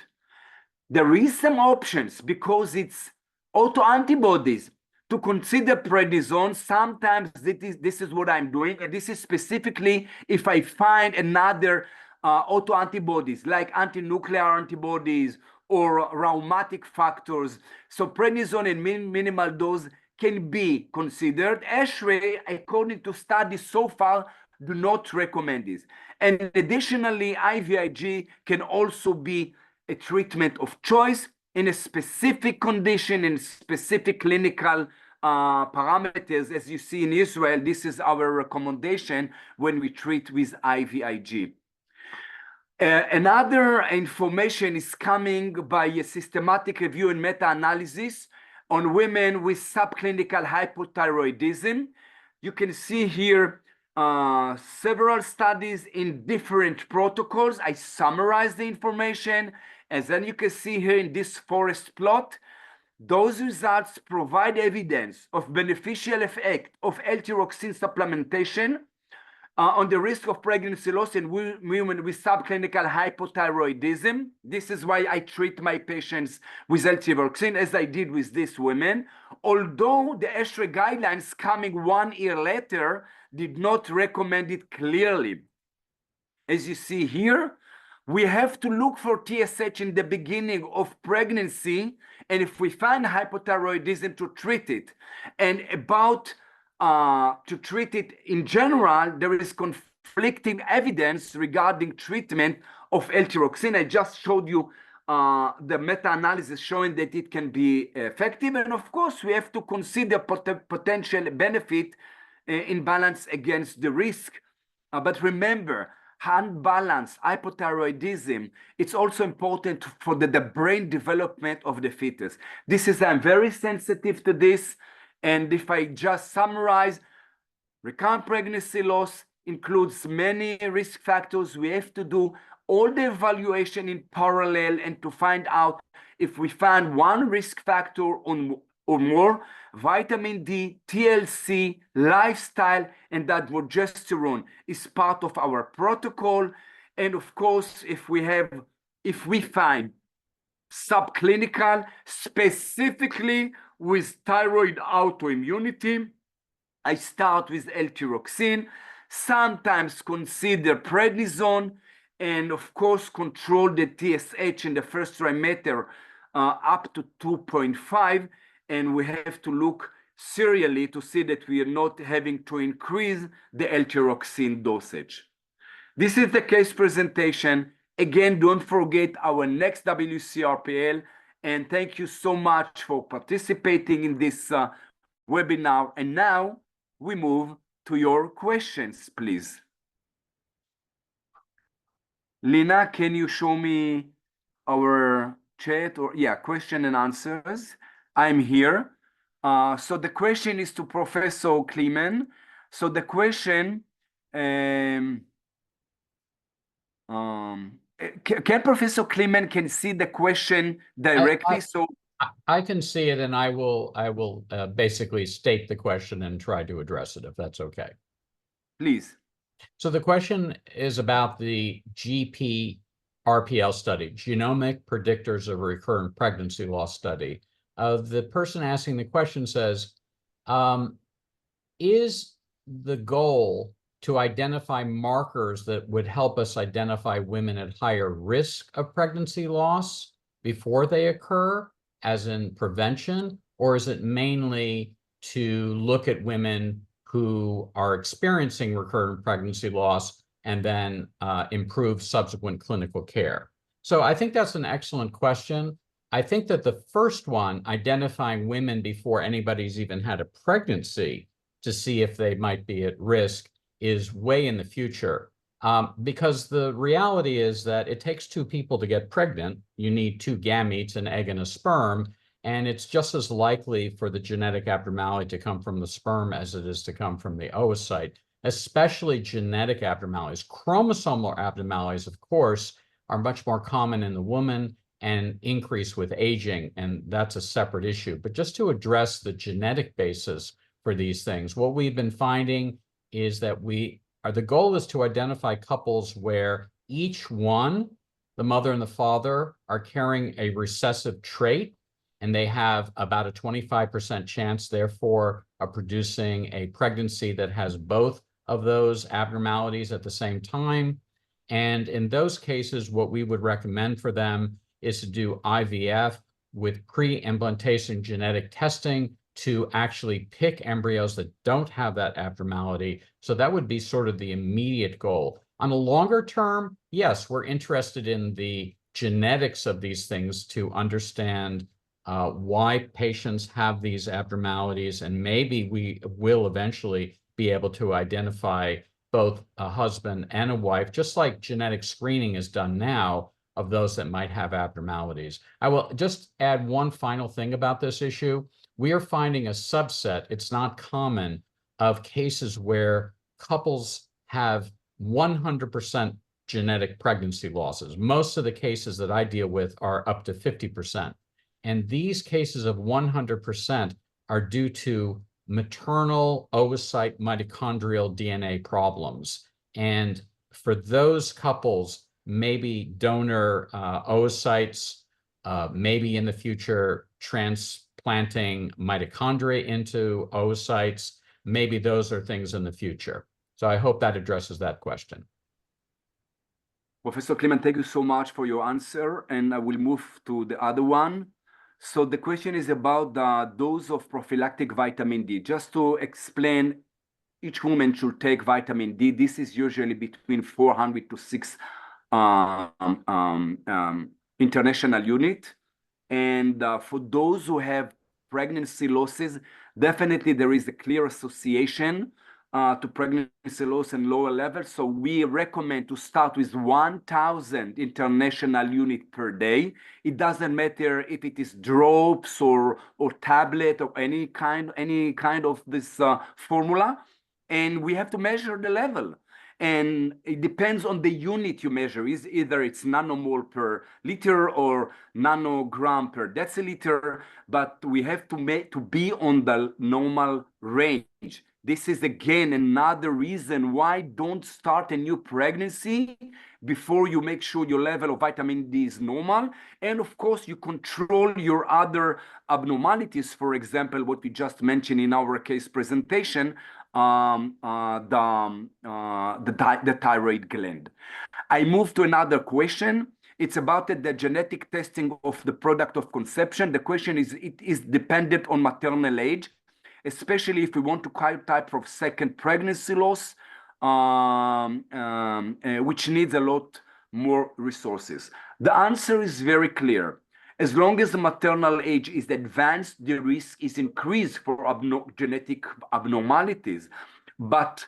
There is some options because it's autoantibodies to consider prednisone. Sometimes this is what I'm doing, and this is specifically if I find another autoantibodies like anti-nuclear antibodies or rheumatic factors. So prednisone in minimal dose can be considered. ASHRAE, according to studies so far, do not recommend this. And additionally, IVIG can also be a treatment of choice in a specific condition, in specific clinical parameters. As you see in Israel, this is our recommendation when we treat with IVIG. Another information is coming by a systematic review and meta-analysis on women with subclinical hypothyroidism. You can see here several studies in different protocols. I summarize the information, and then you can see here in this forest plot, those results provide evidence of beneficial effect of L-thyroxine supplementation on the risk of pregnancy loss in women with subclinical hypothyroidism. This is why I treat my patients with L-thyroxine, as I did with these women. Although the ASHRAE guidelines coming 1 year later did not recommend it clearly. As you see here, we have to look for TSH in the beginning of pregnancy, and if we find hypothyroidism, to treat it. And about to treat it in general, there is conflicting evidence regarding treatment of L-thyroxine. I just showed you the meta-analysis showing that it can be effective. And of course, we have to consider potential benefit in balance against the risk. But remember, unbalanced hypothyroidism, it's also important for the brain development of the fetus. I'm very sensitive to this. And if I just summarize, recurrent pregnancy loss includes many risk factors. We have to do all the evaluation in parallel and to find out if we find one risk factor or more: vitamin D, TLC, lifestyle, and that progesterone is part of our protocol. And of course, if we find subclinical, specifically with thyroid autoimmunity, I start with L-thyroxine, sometimes consider prednisone, and of course control the TSH in the first trimester up to 2.5, and we have to look serially to see that we are not having to increase the L-thyroxine dosage. This is the case presentation. Again, don't forget our next WCRPL, and thank you so much for participating in this webinar. And now we move to your questions, please. Lina, can you show me our chat or question and answers? I'm here. So the question is to Professor Kliman. So the question, can Professor Kliman can see the question directly? I can see it, and I will basically state the question and try to address it, if that's okay. Please. So the question is about the GPRPL study, Genomic Predictors of Recurrent Pregnancy Loss Study. The person asking the question says, is the goal to identify markers that would help us identify women at higher risk of pregnancy loss before they occur, as in prevention, or is it mainly to look at women who are experiencing recurrent pregnancy loss and then improve subsequent clinical care? So I think that's an excellent question. I think that the first one, identifying women before anybody's even had a pregnancy to see if they might be at risk, is way in the future. Because the reality is that it takes two people to get pregnant. You need two gametes, an egg and a sperm, and it's just as likely for the genetic abnormality to come from the sperm as it is to come from the oocyte, especially genetic abnormalities. Chromosomal abnormalities, of course, are much more common in the woman and increase with aging, and that's a separate issue. But just to address the genetic basis for these things, what we've been finding is that the goal is to identify couples where each one, the mother and the father, are carrying a recessive trait, and they have about a 25% chance, therefore, of producing a pregnancy that has both of those abnormalities at the same time. And in those cases, what we would recommend for them is to do IVF with pre-implantation genetic testing to actually pick embryos that don't have that abnormality. So that would be sort of the immediate goal. On a longer term, yes, we're interested in the genetics of these things to understand why patients have these abnormalities, and maybe we will eventually be able to identify both a husband and a wife, just like genetic screening is done now, of those that might have abnormalities. I will just add one final thing about this issue. We are finding a subset, it's not common, of cases where couples have 100% genetic pregnancy losses. Most of the cases that I deal with are up to 50%. And these cases of 100% are due to maternal oocyte mitochondrial DNA problems. And for those couples, maybe donor oocytes, maybe in the future transplanting mitochondria into oocytes, maybe those are things in the future. So I hope that addresses that question. Professor Kliman, thank you so much for your answer, and I will move to the other one. So the question is about the dose of prophylactic vitamin D. Just to explain, each woman should take vitamin D. This is usually between 400 to 6 international unit. And for those who have pregnancy losses, definitely there is a clear association to pregnancy loss and lower levels. So we recommend to start with 1,000 international unit per day. It doesn't matter if it is drops or tablet or any kind of this formula. And we have to measure the level. And it depends on the unit you measure. Either it's nanomole per liter or nanogram per deciliter, but we have to be on the normal range. This is again another reason why don't start a new pregnancy before you make sure your level of vitamin D is normal. And of course, you control your other abnormalities. For example, what we just mentioned in our case presentation, the thyroid gland. I move to another question. It's about the genetic testing of the product of conception. The question is, it is dependent on maternal age, especially if we want to type of second pregnancy loss, which needs a lot more resources. The answer is very clear. As long as the maternal age is advanced, the risk is increased for genetic abnormalities. But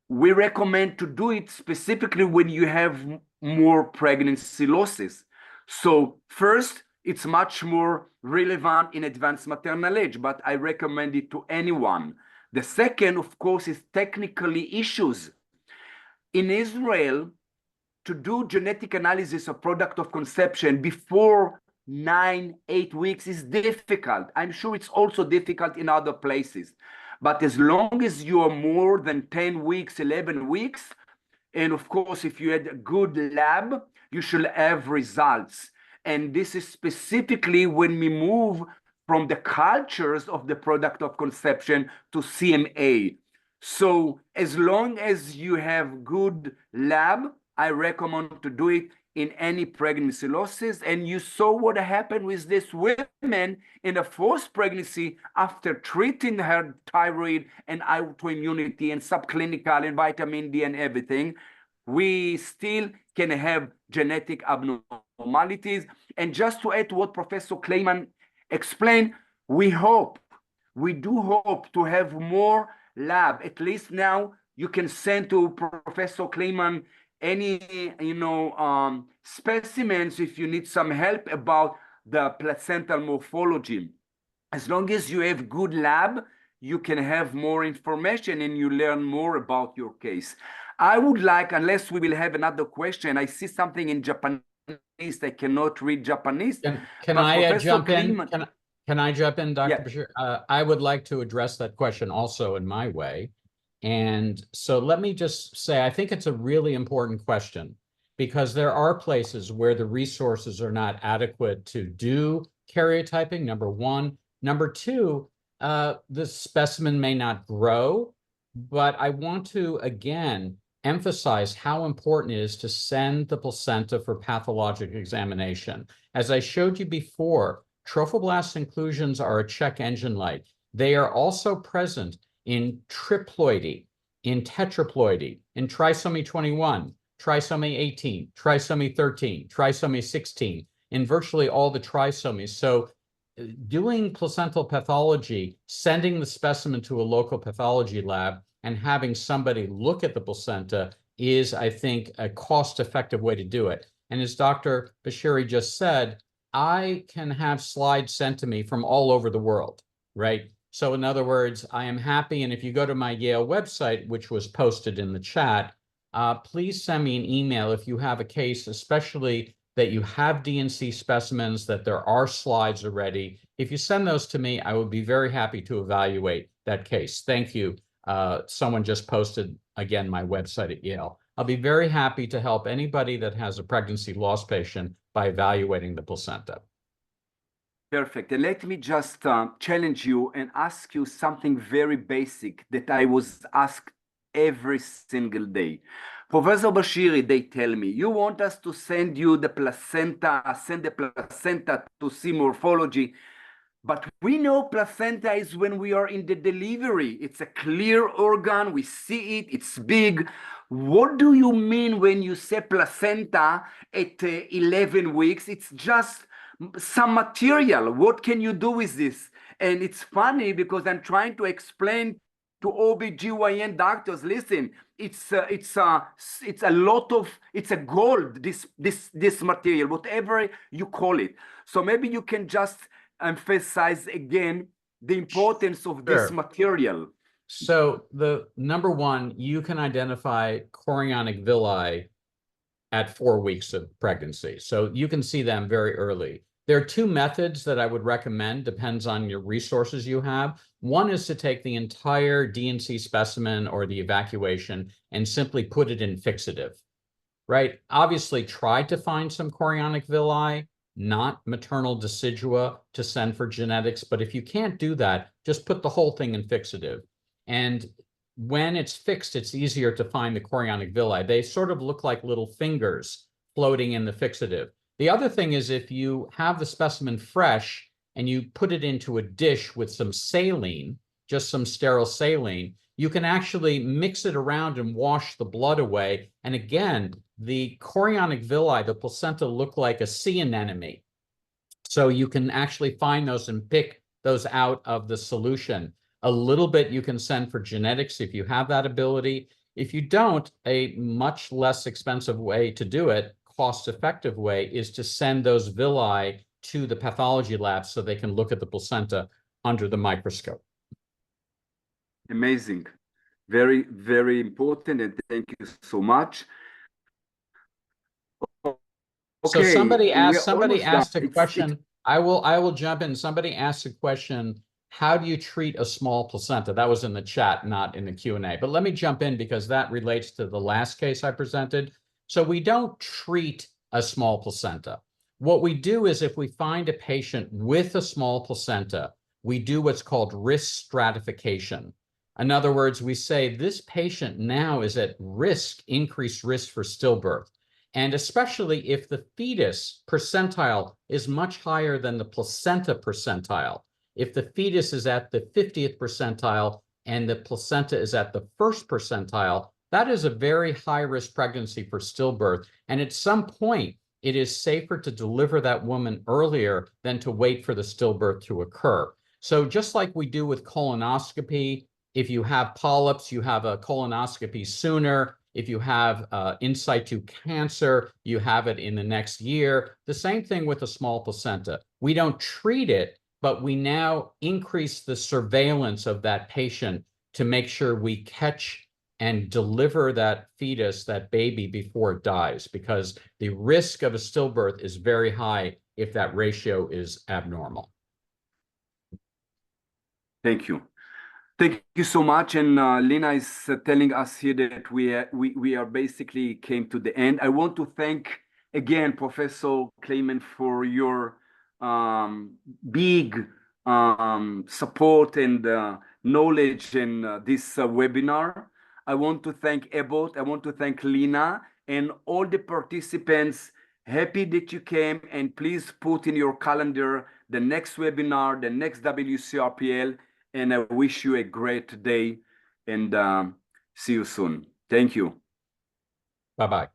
we recommend to do it specifically when you have more pregnancy losses. So first, it's much more relevant in advanced maternal age, but I recommend it to anyone. The second, of course, is technically issues. In Israel, to do genetic analysis of product of conception before 9-8 weeks is difficult. I'm sure it's also difficult in other places. But as long as you are more than 10 weeks, 11 weeks, And of course, if you had a good lab, you should have results. And this is specifically when we move from the cultures of the product of conception to CMA. So as long as you have good lab, I recommend to do it in any pregnancy losses. And you saw what happened with this women in the fourth pregnancy after treating her thyroid and autoimmunity and subclinical and vitamin D and everything. We still can have genetic abnormalities. And just to add to what Professor Kliman explained, we do hope to have more lab. At least now you can send to Professor Kliman any specimens if you need some help about the placental morphology. As long as you have good lab, you can have more information and you learn more about your case. I would like, unless we will have another question, I see something in Japanese. I cannot read Japanese. Can I jump in? Can I jump in, Dr. Bashiri? I would like to address that question also in my way. And so let me just say, I think it's a really important question because there are places where the resources are not adequate to do karyotyping, number one. Number two, the specimen may not grow, but I want to, again, emphasize how important it is to send the placenta for pathologic examination. As I showed you before, trophoblast inclusions are a check engine light. They are also present in triploidy, in tetraploidy, in trisomy 21, trisomy 18, trisomy 13, trisomy 16, in virtually all the trisomies. So doing placental pathology, sending the specimen to a local pathology lab and having somebody look at the placenta is, I think, a cost-effective way to do it. And as Dr. Bashiri just said, I can have slides sent to me from all over the world, right? So in other words, I am happy, and if you go to my Yale website, which was posted in the chat, please send me an email if you have a case, especially that you have DNC specimens, that there are slides already. If you send those to me, I would be very happy to evaluate that case. Thank you. Someone just posted, again, my website at Yale. I'll be very happy to help anybody that has a pregnancy loss patient by evaluating the placenta. Perfect. And let me just challenge you and ask you something very basic that I was asked every single day. Professor Bashiri, they tell me, you want us to send you the placenta, send the placenta to see morphology. But we know placenta is when we are in the delivery. It's a clear organ. We see it. It's big. What do you mean when you say placenta at 11 weeks? It's just some material. What can you do with this? And it's funny because I'm trying to explain to OBGYN doctors, listen, it's a lot of, it's a gold, this material, whatever you call it. So maybe you can just emphasize again the importance of this material. So the number one, you can identify chorionic villi at 4 weeks of pregnancy. So you can see them very early. There are two methods that I would recommend, depends on your resources you have. One is to take the entire DNC specimen or the evacuation and simply put it in fixative, right? Obviously try to find some chorionic villi, not maternal decidua to send for genetics. But if you can't do that, just put the whole thing in fixative. And when it's fixed, it's easier to find the chorionic villi. They sort of look like little fingers floating in the fixative. The other thing is if you have the specimen fresh and you put it into a dish with some saline, just some sterile saline, you can actually mix it around and wash the blood away. And again, the chorionic villi, the placenta, look like a sea anemone. So you can actually find those and pick those out of the solution. A little bit you can send for genetics if you have that ability. If you don't, a much less expensive way to do it, cost-effective way, is to send those villi to the pathology lab so they can look at the placenta under the microscope. Amazing. Very, very important, and thank you so much. Okay, so somebody asked a question. I will jump in. Somebody asked a question how do you treat a small placenta? That was in the chat, not in the Q&A. But let me jump in because that relates to the last case I presented. So we don't treat a small placenta. What we do is if we find a patient with a small placenta, we do what's called risk stratification. In other words, we say this patient now is at risk, increased risk for stillbirth. And especially if the fetus percentile is much higher than the placenta percentile. If the fetus is at the 50th percentile and the placenta is at the 1st percentile, that is a very high-risk pregnancy for stillbirth. And at some point, it is safer to deliver that woman earlier than to wait for the stillbirth to occur. So just like we do with colonoscopy, if you have polyps, you have a colonoscopy sooner. If you have in situ cancer, you have it in the next year. The same thing with a small placenta. We don't treat it, but we now increase the surveillance of that patient to make sure we catch and deliver that fetus, that baby, before it dies, because the risk of a stillbirth is very high if that ratio is abnormal. Thank you. Thank you so much. And Lina is telling us here that we are basically came to the end. I want to thank again Professor Kliman for your big support and knowledge in this webinar. I want to thank Ebot. I want to thank Lina and all the participants. Happy that you came, and please put in your calendar the next webinar, the next WCRPL. And I wish you a great day and see you soon. Thank you. Bye-bye.